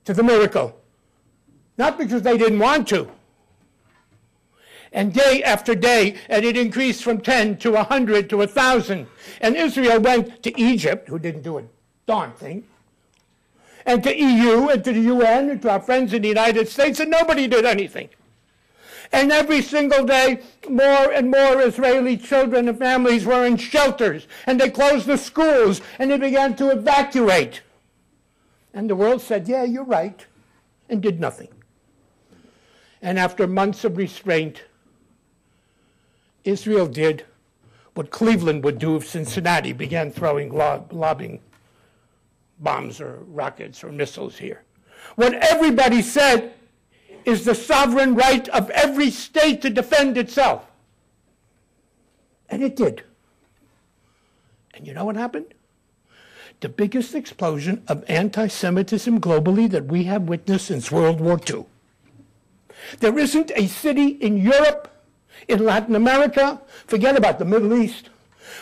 to the miracle. Not because they didn't want to. And day after day, and it increased from 10 to 100 to 1,000. And Israel went to Egypt, who didn't do a darn thing, and to EU, and to the UN, and to our friends in the United States, and nobody did anything. And every single day, more and more Israeli children and families were in shelters, and they closed the schools, and they began to evacuate. And the world said, yeah, you're right, and did nothing. And after months of restraint, Israel did what Cleveland would do if Cincinnati began throwing lobbing bombs or rockets or missiles here. What everybody said is the sovereign right of every state to defend itself. And it did. And you know what happened? The biggest explosion of anti-Semitism globally that we have witnessed since World War II. There isn't a city in Europe, in Latin America, forget about the Middle East,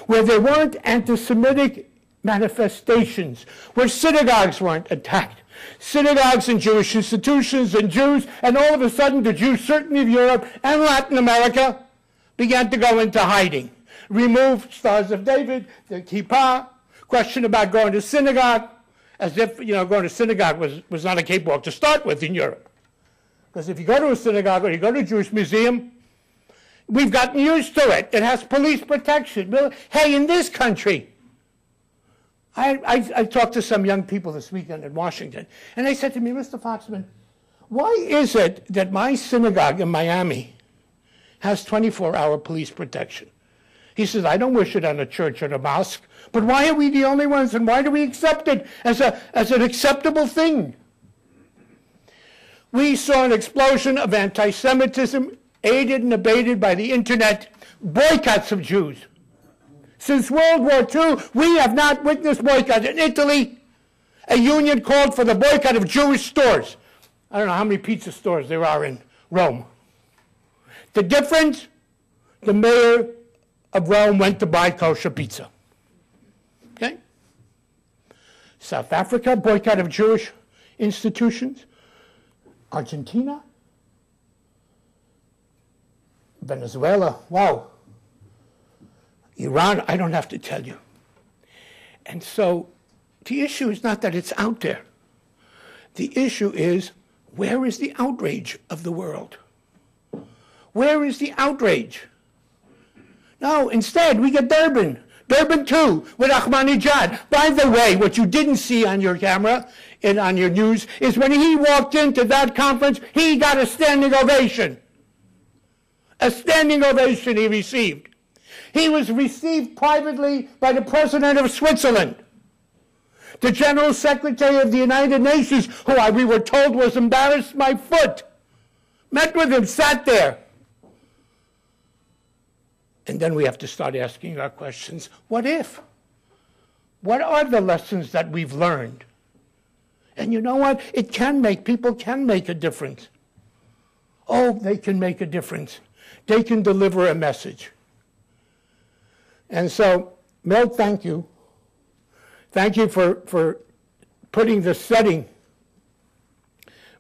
where there weren't anti-Semitic manifestations, where synagogues weren't attacked. Synagogues and Jewish institutions and Jews, and all of a sudden the Jews, certainly of Europe and Latin America, began to go into hiding. Remove Stars of David, the kippah, question about going to synagogue, as if going to synagogue was not a cakewalk to start with in Europe. Because if you go to a synagogue or you go to a Jewish museum, we've gotten used to it. It has police protection. Hey, in this country, I talked to some young people this weekend in Washington, and they said to me, Mr. Foxman, why is it that my synagogue in Miami has 24-hour police protection? He says, I don't wish it on a church or a mosque, but why are we the only ones, and why do we accept it as an acceptable thing? We saw an explosion of anti-Semitism, aided and abated by the internet, boycotts of Jews. Since World War II, we have not witnessed boycotts. In Italy, a union called for the boycott of Jewish stores. I don't know how many pizza stores there are in Rome. The difference, the mayor of Rome went to buy kosher pizza. Okay? South Africa, boycott of Jewish institutions. Argentina, Venezuela, wow. Iran, I don't have to tell you. And so the issue is not that it's out there. The issue is, where is the outrage of the world? Where is the outrage? No, instead, we get Durban. Durban 2 with Ahmadinejad. By the way, what you didn't see on your camera and on your news is when he walked into that conference, he got a standing ovation. A standing ovation he received. He was received privately by the President of Switzerland. The General Secretary of the United Nations, who we were told was embarrassed my foot, met with him, sat there. And then we have to start asking our questions. What if? What are the lessons that we've learned? And you know what? People can make a difference. Oh, they can make a difference. They can deliver a message. And so, Mel, thank you. Thank you for putting the setting,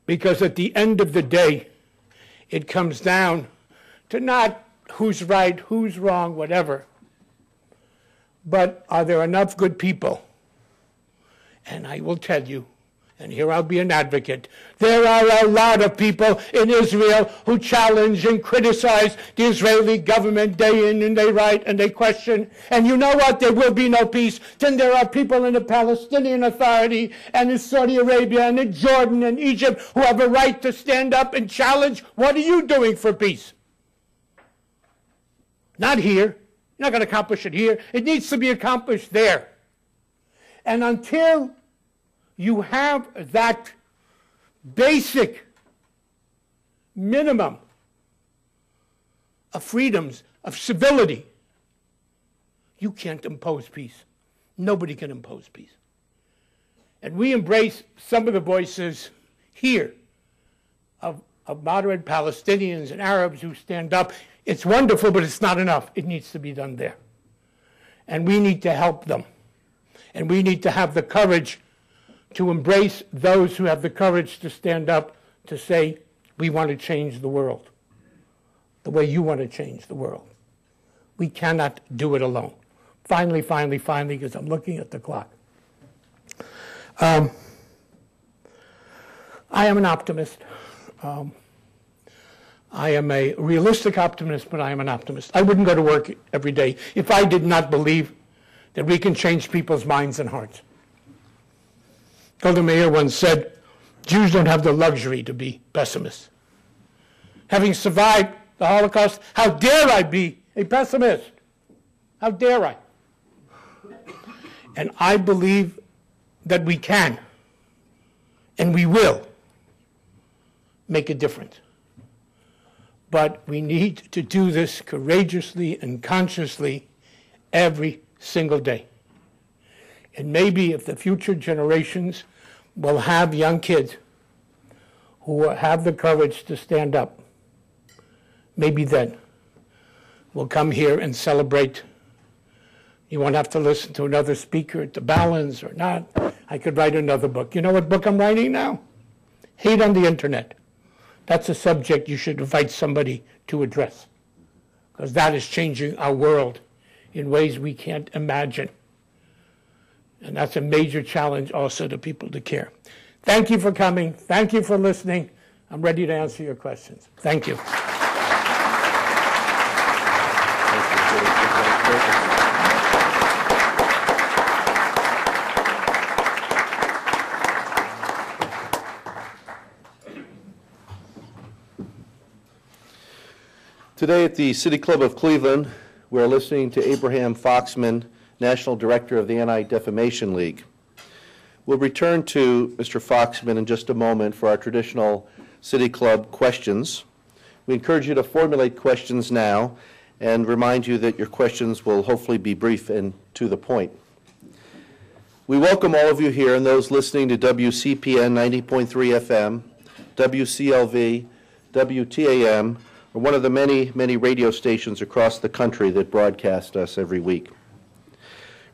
because at the end of the day, it comes down to not who's right, who's wrong, whatever, but are there enough good people? And I will tell you, and here I'll be an advocate, there are a lot of people in Israel who challenge and criticize the Israeli government day in and day right, and they question, and you know what, there will be no peace. Then there are people in the Palestinian Authority and in Saudi Arabia and in Jordan and Egypt who have a right to stand up and challenge, what are you doing for peace? Not here. You're not going to accomplish it here. It needs to be accomplished there. And until you have that basic minimum of freedoms, of civility, you can't impose peace. Nobody can impose peace. And we embrace some of the voices here of moderate Palestinians and Arabs who stand up. It's wonderful, but it's not enough. It needs to be done there. And we need to help them. And we need to have the courage to embrace those who have the courage to stand up to say, we want to change the world the way you want to change the world. We cannot do it alone. Finally, because I'm looking at the clock. I am an optimist. I am a realistic optimist, but I am an optimist. I wouldn't go to work every day if I did not believe that we can change people's minds and hearts. Golda Meir once said, Jews don't have the luxury to be pessimists. Having survived the Holocaust, how dare I be a pessimist? How dare I? And I believe that we can, and we will, make a difference. But we need to do this courageously and consciously every single day. And maybe if the future generations will have young kids who have the courage to stand up, maybe then we'll come here and celebrate. You won't have to listen to another speaker at the Balance or not. I could write another book. You know what book I'm writing now? Hate on the Internet. That's a subject you should invite somebody to address, because that is changing our world in ways we can't imagine. And that's a major challenge also to people to care. Thank you for coming. Thank you for listening. I'm ready to answer your questions. Thank you. Today at the City Club of Cleveland, we're listening to Abraham Foxman, National Director of the Anti-Defamation League. We'll return to Mr. Foxman in just a moment for our traditional City Club questions. We encourage you to formulate questions now and remind you that your questions will hopefully be brief and to the point. We welcome all of you here and those listening to WCPN 90.3 FM, WCLV, WTAM, or one of the many, many radio stations across the country that broadcast us every week.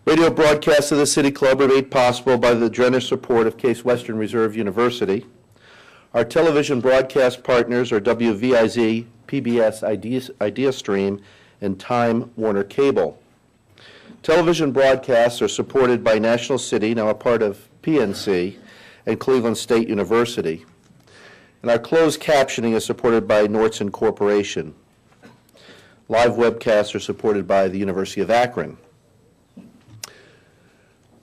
Radio broadcasts of the City Club are made possible by the generous support of Case Western Reserve University. Our television broadcast partners are WVIZ, PBS IdeaStream, and Time Warner Cable. Television broadcasts are supported by National City, now a part of PNC, and Cleveland State University. And our closed captioning is supported by Nordson Corporation. Live webcasts are supported by the University of Akron.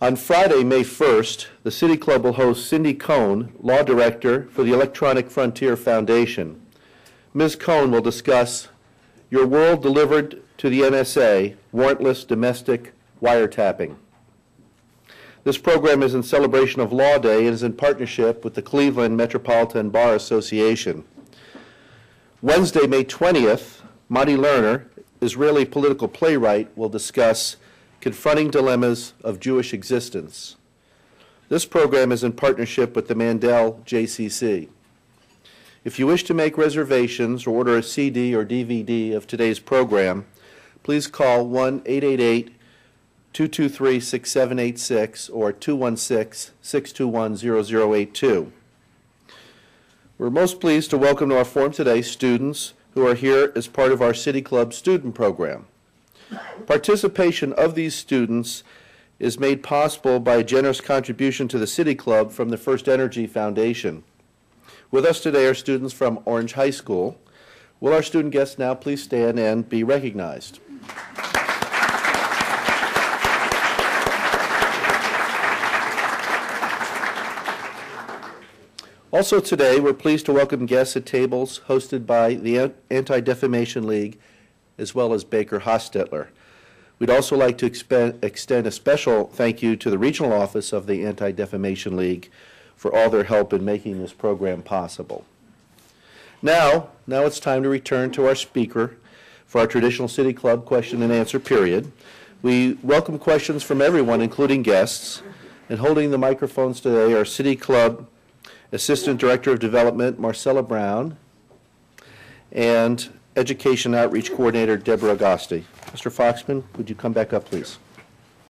On Friday, May 1st, the City Club will host Cindy Cohn, Law Director for the Electronic Frontier Foundation. Ms. Cohn will discuss Your World Delivered to the NSA, Warrantless Domestic Wiretapping. This program is in celebration of Law Day and is in partnership with the Cleveland Metropolitan Bar Association. Wednesday, May 20th, Monty Lerner, Israeli political playwright, will discuss Confronting Dilemmas of Jewish Existence. This program is in partnership with the Mandel JCC. If you wish to make reservations or order a CD or DVD of today's program, please call 1-888-223-6786 or 216-621-0082. We're most pleased to welcome to our forum today students who are here as part of our City Club student program. Participation of these students is made possible by a generous contribution to the City Club from the First Energy Foundation. With us today are students from Orange High School. Will our student guests now please stand and be recognized? Also today, we're pleased to welcome guests at tables hosted by the Anti-Defamation League as well as Baker Hostetler. We'd also like to extend a special thank you to the regional office of the Anti-Defamation League for all their help in making this program possible. Now it's time to return to our speaker for our traditional City Club question and answer period. We welcome questions from everyone, including guests, and holding the microphones today are City Club Assistant Director of Development, Marcella Brown, and Education Outreach Coordinator, Deborah Agosti. Mr. Foxman, would you come back up, please?